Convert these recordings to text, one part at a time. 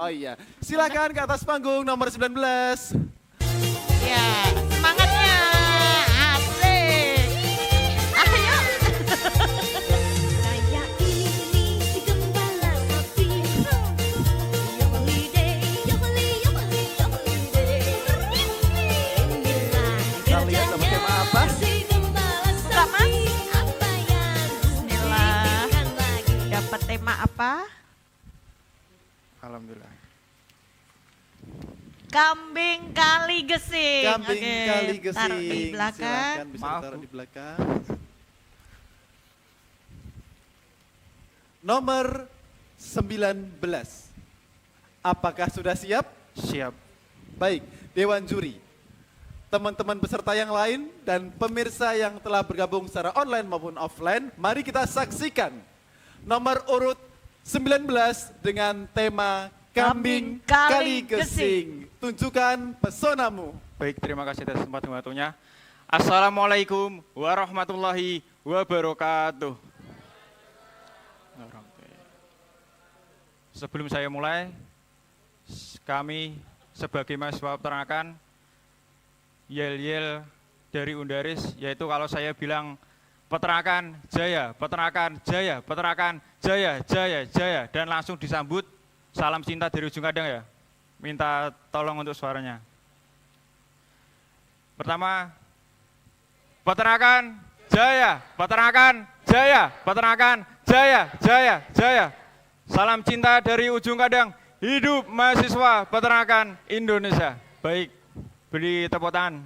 Oh iya, silakan ke atas panggung nomor 19. Ya, semangatnya. Asik. Ayo. Kayak ini si gembala sapi. Yoholiday, yoholi, yoholi, yoholiday. Inilah Kalian dapat tema apa? si gembala Buka, Mas. sapi. Apa yang Bismillah. dipikirkan lagi? Dapat tema apa? Alhamdulillah. Kambing kali gesing. Kambing Oke, kali gesing. taruh di belakang. Silakan bisa Maaf, taruh Bu. di belakang. Nomor 19. Apakah sudah siap? Siap. Baik, Dewan Juri. Teman-teman peserta yang lain dan pemirsa yang telah bergabung secara online maupun offline, mari kita saksikan nomor urut 19 dengan tema Kambing Kali Gesing. Tunjukkan pesonamu. Baik, terima kasih atas kesempatan waktunya. Assalamualaikum warahmatullahi wabarakatuh. Sebelum saya mulai, kami sebagai mahasiswa peternakan yel-yel dari Undaris, yaitu kalau saya bilang peternakan jaya, peternakan jaya, peternakan jaya, jaya, jaya, dan langsung disambut salam cinta dari ujung kadang ya. Minta tolong untuk suaranya. Pertama, peternakan jaya, peternakan jaya, peternakan jaya, jaya, jaya. Salam cinta dari ujung kadang. Hidup mahasiswa peternakan Indonesia. Baik, beri tepuk tangan.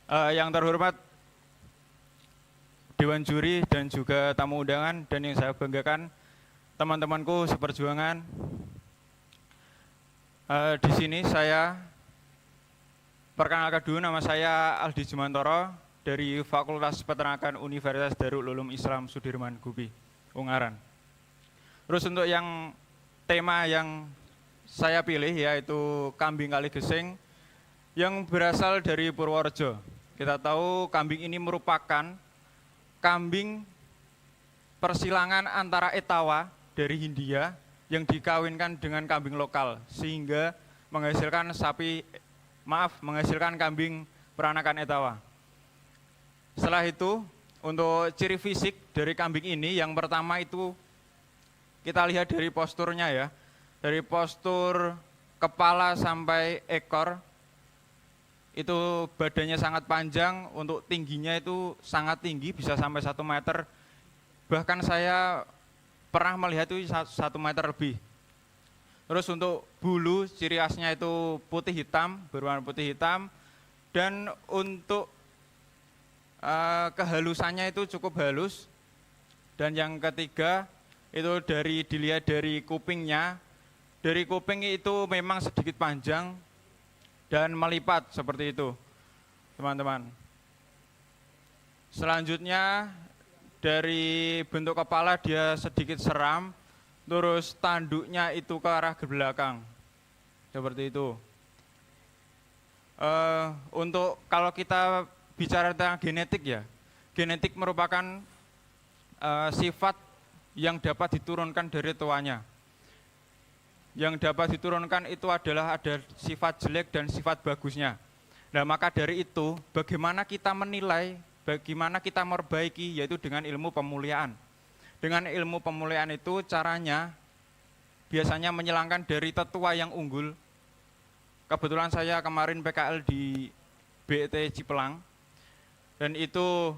Yang terhormat Dewan Juri dan juga tamu undangan dan yang saya banggakan teman-temanku seperjuangan. Di sini saya perkenalkan dulu, nama saya Aldi Jumantoro dari Fakultas Peternakan Universitas Darul Ulum Islam Sudirman Gupi, Ungaran. Terus untuk yang tema yang saya pilih yaitu kambing kali gesing yang berasal dari Purworejo. Kita tahu kambing ini merupakan kambing persilangan antara Etawa dari Hindia yang dikawinkan dengan kambing lokal sehingga menghasilkan menghasilkan kambing peranakan Etawa. Setelah itu, untuk ciri fisik dari kambing ini yang pertama itu kita lihat dari posturnya ya. Dari postur kepala sampai ekor itu badannya sangat panjang, untuk tingginya itu sangat tinggi, bisa sampai 1 meter. Bahkan saya pernah melihat itu 1 meter lebih. Terus untuk bulu, ciri khasnya itu putih hitam, berwarna putih hitam. Dan untuk kehalusannya itu cukup halus. Dan yang ketiga itu dilihat dari kupingnya. Dari kuping itu memang sedikit panjang dan melipat seperti itu, teman-teman. Selanjutnya dari bentuk kepala dia sedikit seram, terus tanduknya itu ke arah ke belakang, seperti itu. Untuk kalau kita bicara tentang genetik ya, genetik merupakan sifat yang dapat diturunkan dari tuanya. Yang dapat diturunkan itu adalah ada sifat jelek dan sifat bagusnya. Nah, maka dari itu bagaimana kita menilai, bagaimana kita memperbaiki, yaitu dengan ilmu pemuliaan. Dengan ilmu pemuliaan itu caranya biasanya menyilangkan dari tetua yang unggul. Kebetulan saya kemarin PKL di BET Cipelang, dan itu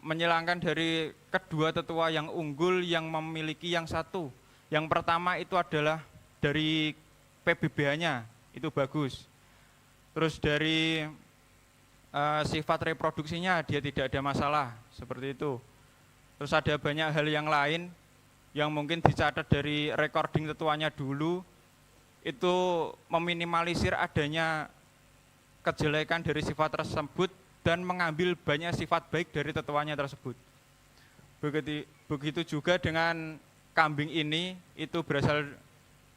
menyilangkan dari kedua tetua yang unggul yang memiliki yang satu. Yang pertama itu adalah dari PBBH-nya, itu bagus. Terus dari sifat reproduksinya dia tidak ada masalah, seperti itu. Terus ada banyak hal yang lain yang mungkin dicatat dari recording tetuanya dulu, itu meminimalisir adanya kejelekan dari sifat tersebut dan mengambil banyak sifat baik dari tetuanya tersebut. Begitu juga dengan kambing ini, itu berasal,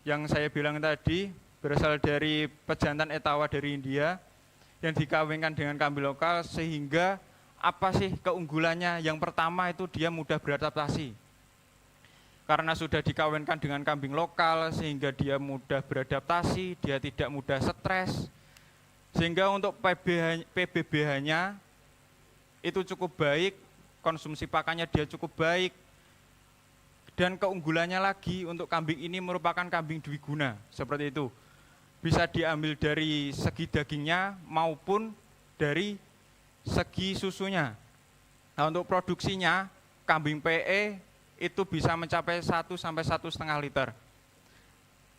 yang saya bilang tadi, berasal dari pejantan Etawa dari India yang dikawinkan dengan kambing lokal, sehingga apa sih keunggulannya? Yang pertama itu dia mudah beradaptasi. karena sudah dikawinkan dengan kambing lokal sehingga dia mudah beradaptasi, dia tidak mudah stres. Sehingga untuk PBBH-nya itu cukup baik, konsumsi pakannya dia cukup baik. Dan keunggulannya lagi untuk kambing ini merupakan kambing dwiguna, seperti itu. Bisa diambil dari segi dagingnya maupun dari segi susunya. Nah, untuk produksinya kambing PE itu bisa mencapai 1 sampai 1,5 liter.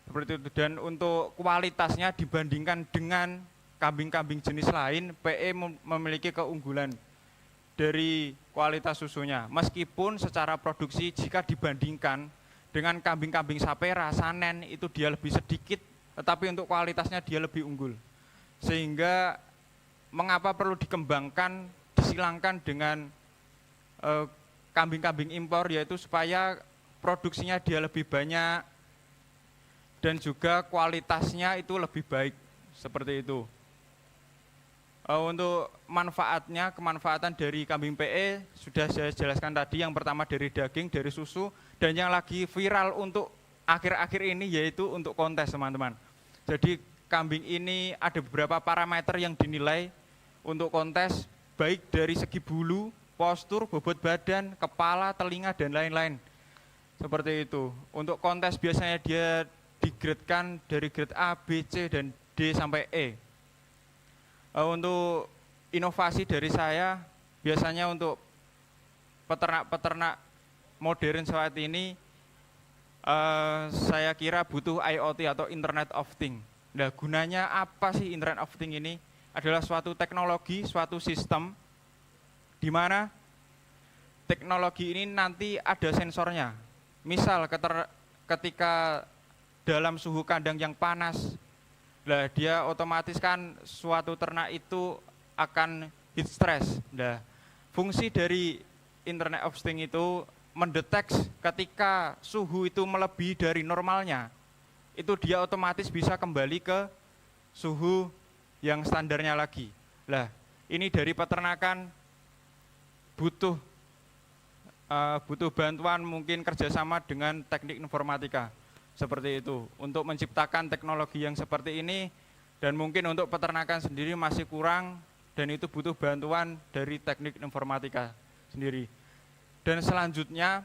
Seperti itu. Dan untuk kualitasnya dibandingkan dengan kambing-kambing jenis lain, PE memiliki keunggulan dari kualitas susunya. Meskipun secara produksi jika dibandingkan dengan kambing-kambing sapera, sanen itu dia lebih sedikit, tetapi untuk kualitasnya dia lebih unggul. Sehingga mengapa perlu dikembangkan, disilangkan dengan kambing-kambing impor, yaitu supaya produksinya dia lebih banyak dan juga kualitasnya itu lebih baik, seperti itu. Untuk manfaatnya, kemanfaatan dari kambing PE sudah saya jelaskan tadi. Yang pertama dari daging, dari susu, dan yang lagi viral untuk akhir-akhir ini yaitu untuk kontes, teman-teman. Jadi kambing ini ada beberapa parameter yang dinilai untuk kontes, baik dari segi bulu, postur, bobot badan, kepala, telinga, dan lain-lain. Seperti itu. Untuk kontes biasanya dia digradekan dari grade A, B, C, dan D sampai E. Untuk inovasi dari saya, biasanya untuk peternak-peternak modern saat ini, saya kira butuh IoT atau Internet of Things. Nah, gunanya apa sih Internet of Things ini? Adalah suatu teknologi, suatu sistem, di mana teknologi ini nanti ada sensornya. Misal ketika dalam suhu kandang yang panas, lah dia otomatis kan suatu ternak itu akan heat stress. Nah, fungsi dari Internet of Things itu mendeteksi ketika suhu itu melebihi dari normalnya, itu dia otomatis bisa kembali ke suhu yang standarnya lagi. Lah, ini dari peternakan butuh bantuan, mungkin kerjasama dengan teknik informatika. Seperti itu, untuk menciptakan teknologi yang seperti ini, dan mungkin untuk peternakan sendiri masih kurang, dan itu butuh bantuan dari teknik informatika sendiri. Dan selanjutnya,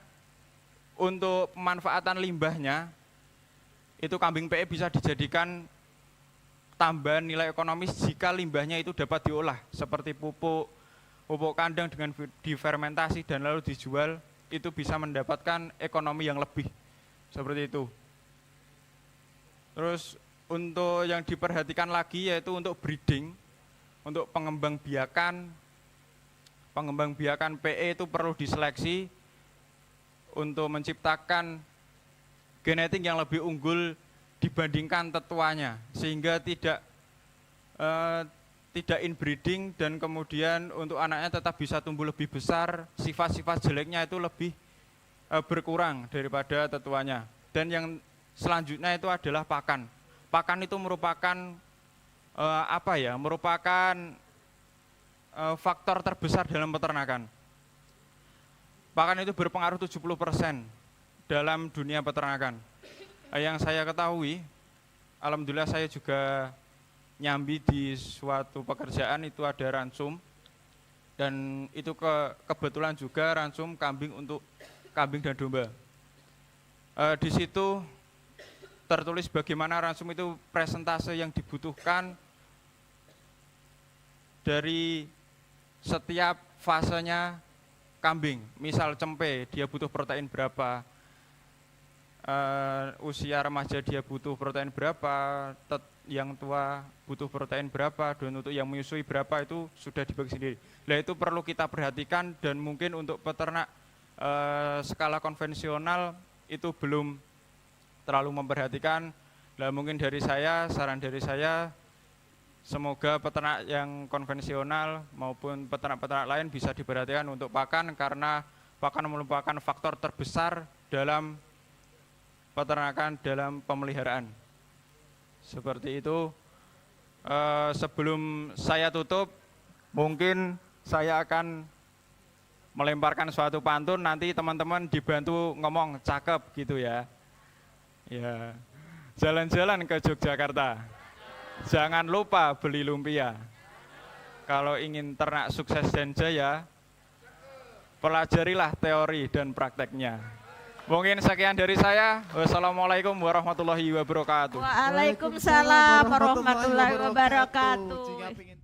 untuk pemanfaatan limbahnya, itu kambing PE bisa dijadikan tambahan nilai ekonomis jika limbahnya itu dapat diolah, seperti pupuk kandang dengan difermentasi dan lalu dijual, itu bisa mendapatkan ekonomi yang lebih, seperti itu. Terus untuk yang diperhatikan lagi yaitu untuk breeding, untuk pengembang biakan PE itu perlu diseleksi untuk menciptakan genetik yang lebih unggul dibandingkan tetuanya, sehingga tidak inbreeding, dan kemudian untuk anaknya tetap bisa tumbuh lebih besar, sifat-sifat jeleknya itu lebih berkurang daripada tetuanya. Dan yang selanjutnya itu adalah pakan. Pakan itu merupakan merupakan faktor terbesar dalam peternakan. Pakan itu berpengaruh 70% dalam dunia peternakan. Yang saya ketahui, alhamdulillah saya juga nyambi di suatu pekerjaan itu ada ransum, dan itu kebetulan juga ransum kambing untuk kambing dan domba. Di situ tertulis bagaimana ransum itu presentase yang dibutuhkan dari setiap fasenya kambing. Misal cempe, dia butuh protein berapa, usia remaja dia butuh protein berapa, yang tua butuh protein berapa, dan untuk yang menyusui berapa, itu sudah dibagi sendiri. Nah, itu perlu kita perhatikan, dan mungkin untuk peternak skala konvensional itu belum terlalu memperhatikan. Nah, mungkin dari saya, saran dari saya, semoga peternak yang konvensional maupun peternak-peternak lain bisa diperhatikan untuk pakan, karena pakan merupakan faktor terbesar dalam peternakan, dalam pemeliharaan. Seperti itu. Sebelum saya tutup, mungkin saya akan melemparkan suatu pantun, nanti teman-teman dibantu ngomong cakep gitu ya. Ya, jalan-jalan ke Yogyakarta. Jangan lupa beli lumpia. Kalau ingin ternak sukses dan jaya, pelajarilah teori dan prakteknya. Mungkin sekian dari saya. Wassalamualaikum warahmatullahi wabarakatuh. Waalaikumsalam warahmatullahi wabarakatuh. Jika pengen